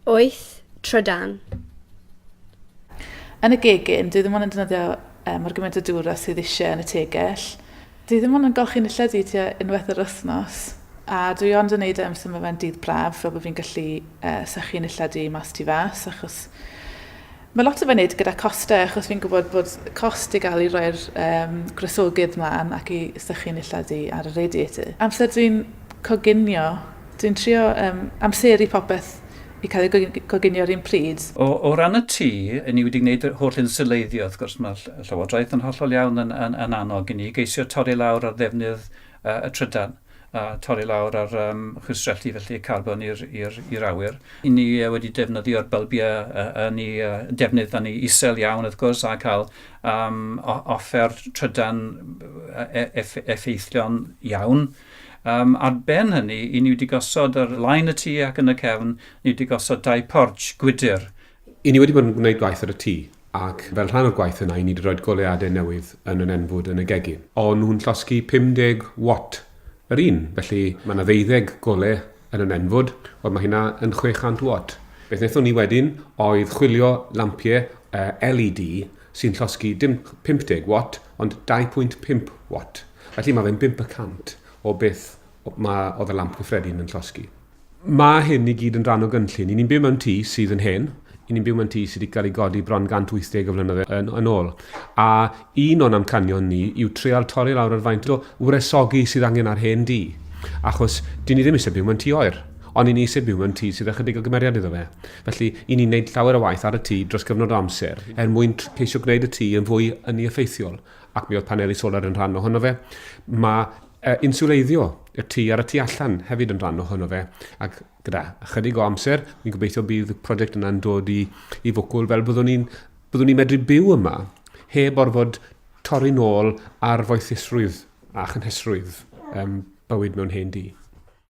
8. Trydan. Yn y gegin, dwi ddim ond yn defnyddio ar gymaint o dŵr sydd eisiau yn y tegell. Dwi ddim ond yn golchi'n illedi tua unwaith yr wythnos. A dwi ond yn neud amser mae fe'n dydd braf, fel bod fi'n gallu sychu'n illedi mas tu fas, achos mae lot o fe'n neud gyda costau, achos fi'n gwybod bod cost i gael i roi'r gwresogydd mlaen ac i sychu'n illedi ar y radiator. Amser dwi'n coginio, dwi'n trio amseru popeth i cael ei goginio'r un pryd. O ran y tŷ, ni wedi gwneud holl insuleiddio, wrth gwrs mae Llywodraeth yn hollol iawn yn annog i ni geisio torri lawr ar ddefnydd y trydan. Torri lawr ar chwistrellu felly carbon i'r awyr. I ni wedi defnyddio'r bylbiau ni defnydd ni isel iawn wrth gwrs a cael offer trydan effeithlon iawn. Ar ben hynny, i ni wedi gosod yr lain y tŷ ac yn y cefn, ni wedi gosod 2 porch gwydyr. I ni wedi bod yn gwneud gwaith ar y tŷ, ac fel rhan o'r gwaith yna, i ni wedi rhoi goleadau newydd yn y nenfwd yn y gegin. O nhw'n llosgu 50 watt yr un, felly mae yna 12 gole yn y nenfwd, ond mae hynna yn 600 watt. Beth wnaethon ni wedyn oedd chwilio lampiau LED sy'n llosgu dim 50 watt, ond 2.5 watt. Felly mae fe'n 500 o beth oedd y lamp gyffredin yn llosgu. Mae hyn i gyd yn rhan o gynllun. I ni'n byw mewn tŷ sydd yn hen. I ni'n byw mewn tŷ sydd wedi cael ei godi bron 180 o flynyddoedd yn ôl. A un o'n amcanion ni yw trial torri lawr ar faint o wresogi sydd angen ar hen dŷ. Achos dyn ni ddim eisiau byw mewn tŷ oer. Ond i ni eisiau byw mewn tŷ sydd ychydig o gymeriad iddo fe. Felly, i ni'n gwneud llawer o waith ar y tŷ dros gyfnod o amser mwyn ceisio gwneud y tŷ yn fwy yn ei effeithiol. Ac mi oedd paneli solar yn rhan ohono fe. Mae insuleiddio y tŷ ar y tŷ allan hefyd yn rhan ohono fe. Ac gyda ychydig o amser, mi'n gobeithio bydd y prosiect yna'n dod i fwcwl fel byddwn ni'n medru byw yma heb orfod torri nôl ar foethusrwydd a chynhesrwydd bywyd mewn hen dŷ.